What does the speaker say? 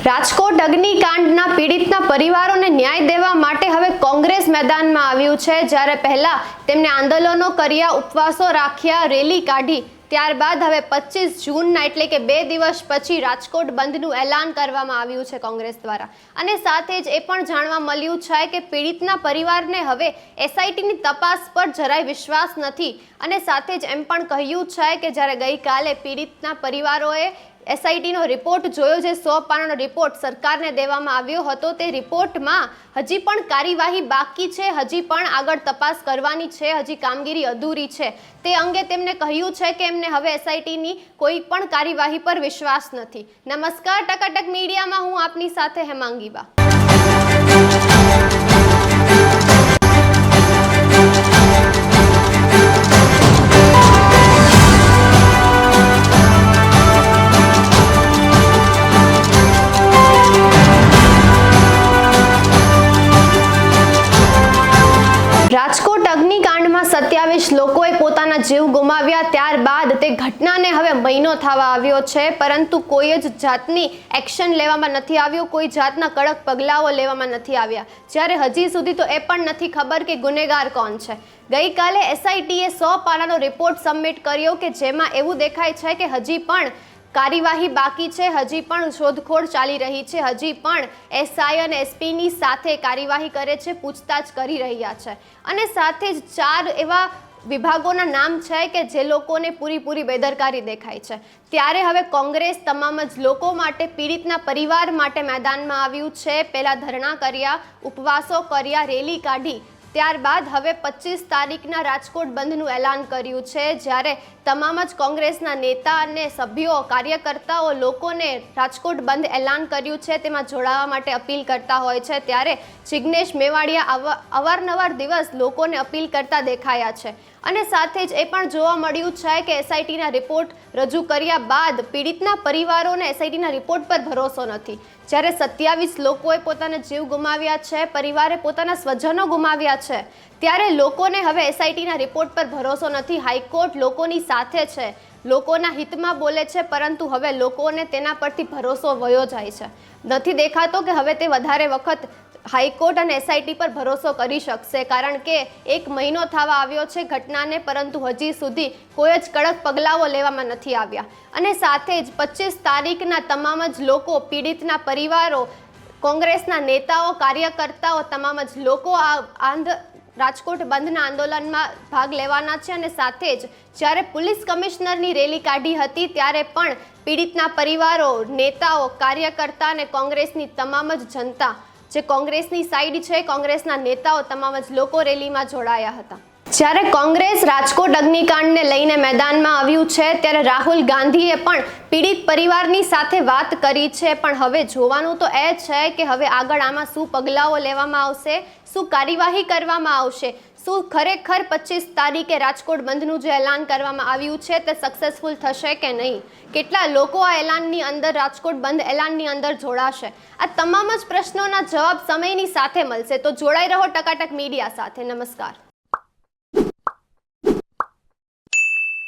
રાજકોટ અગ્નિકાંડના પીડિતના પરિવારોને ન્યાય દેવા માટે હવે કોંગ્રેસ મેદાનમાં આવ્યું છે। જ્યારે પહેલા તેમને આંદોલનો કર્યા, ઉપવાસો રાખ્યા, રેલી કાઢી, ત્યારબાદ હવે 25 જૂનના એટલે કે 2 દિવસ પછી રાજકોટ બંધનું એલાન કરવામાં આવ્યું છે કોંગ્રેસ દ્વારા। અને સાથે જ એ પણ જાણવા મળ્યું છે કે પીડિતના પરિવારને હવે એસઆઈટીની તપાસ પર જરાય વિશ્વાસ નથી। અને સાથે જ એમ પણ કહ્યું છે કે જ્યારે ગઈકાલે પીડિતના પરિવારોએ એસઆઈટીનો રિપોર્ટ જોયો, જે 100 પાનાનો રિપોર્ટ સરકારને દેવામાં આવ્યો હતો, તે રિપોર્ટમાં હજી પણ કાર્યવાહી બાકી છે, હજી પણ આગળ તપાસ કરવાની છે, હજી કામગીરી અધૂરી છે। તે અંગે તેમને કહ્યું છે કે એમને હવે એસઆઈટીની કોઈ પણ કાર્યવાહી પર વિશ્વાસ નથી। નમસ્કાર, ટકાટક મીડિયામાં હું આપની સાથે હેમાંગી બા। રાજકોટ અગ્નિકાંડમાં 27 લોકોએ પોતાના જીવ ગુમાવ્યા। ત્યારબાદ તે ઘટનાને હવે મહિનો થવા આવ્યો છે, પરંતુ કોઈ જ જાતની એક્શન લેવામાં નથી આવ્યો, કોઈ જાતના કડક પગલાઓ લેવામાં નથી આવ્યા। જ્યારે હજી સુધી તો એ પણ નથી ખબર કે ગુનેગાર કોણ છે। ગઈકાલે એસઆઈટીએ 100 પાનાનો રિપોર્ટ સબમિટ કર્યો કે જેમાં એવું દેખાય છે કે હજી પણ કાર્યવાહી બાકી છે, હજી પણ શોધખોળ ચાલી રહી છે, હજી પણ એસઆઈ અને એસપીની સાથે કાર્યવાહી કરે છે, પૂછતાછ કરી રહ્યા છે। અને સાથે જ 4 એવા વિભાગોના નામ છે કે જે લોકોને પૂરી બેદરકારી દેખાય છે। ત્યારે હવે કોંગ્રેસ તમામ જ લોકો માટે, પીડિતના પરિવાર માટે મેદાનમાં આવ્યું છે। પહેલા ધરણા કર્યા, ઉપવાસો કર્યા, રેલી કાઢી, ત્યારબાદ હવે 25 તારીખના રાજકોટ બંધનું એલાન કર્યું છે। જ્યારે તમામ જ કોંગ્રેસના નેતા અને સભ્યો, કાર્યકર્તાઓ લોકોને રાજકોટ બંધ એલાન કર્યું છે તેમાં જોડાવા માટે અપીલ કરતા હોય છે। ત્યારે જિગ્નેશ મેવાડિયા અવારનવાર દિવસ લોકોને અપીલ કરતા દેખાયા છે। અને સાથે જ એ પણ જોવા મળ્યું છે કે એસઆઈટીના રિપોર્ટ રજૂ કર્યા બાદ પીડિતના પરિવારોને એસઆઈટીના રિપોર્ટ પર ભરોસો નથી। જ્યારે 27 લોકોએ પોતાના જીવ ગુમાવ્યા છે, પરિવારે પોતાના સ્વજનો ગુમાવ્યા છે, ત્યારે લોકોને હવે એસઆઈટીના રિપોર્ટ પર ભરોસો નથી। હાઈકોર્ટ લોકોની સાથે છે, લોકોના હિતમાં બોલે છે, પરંતુ હવે લોકોને તેના પરથી ભરોસો વયો જાય છે। નથી દેખાતો કે હવે તે વધારે વખત હાઈકોર્ટ અને એસઆઈટી પર ભરોસો કરી શકશે, કારણ કે 1 મહિનો થવા આવ્યો છે ઘટનાને, પરંતુ હજી સુધી કોઈ જ કડક પગલાઓ લેવામાં નથી આવ્યા। અને સાથે જ 25 તારીખના તમામ જ લોકો, પીડિતના પરિવારો, કોંગ્રેસના નેતાઓ, કાર્યકર્તાઓ, તમામ જ લોકો આ રાજકોટ બંધના આંદોલનમાં ભાગ લેવાના છે। અને સાથે જ જ્યારે પોલીસ કમિશનરની રેલી કાઢી હતી ત્યારે પણ પીડિતના પરિવારો, નેતાઓ, કાર્યકર્તા અને કોંગ્રેસની તમામ જ જનતા, જે કોંગ્રેસની સાઈડ છે, કોંગ્રેસના નેતાઓ, તમામ જ લોકો રેલીમાં જોડાયા હતા। જ્યારે કોંગ્રેસ રાજકોટ અગ્નિકાંડને લઈને મેદાનમાં આવ્યું છે, ત્યારે રાહુલ ગાંધીએ પણ પીડિત પરિવારની સાથે વાત કરી છે। પણ હવે જોવાનું તો એ છે કે હવે આગળ આમાં શું પગલાઓ લેવામાં આવશે, શું કાર્યવાહી કરવામાં આવશે, શું ખરેખર 25 તારીખે રાજકોટ બંધનું જે એલાન કરવામાં આવ્યું છે તે સક્સેસફુલ થશે કે નહીં, કેટલા લોકો આ એલાનની અંદર, રાજકોટ બંધ એલાનની અંદર જોડાશે, આ તમામ જ પ્રશ્નોના જવાબ સમયની સાથે મળશે। તો જોડાઈ રહો ટકાટક મીડિયા સાથે। નમસ્કાર।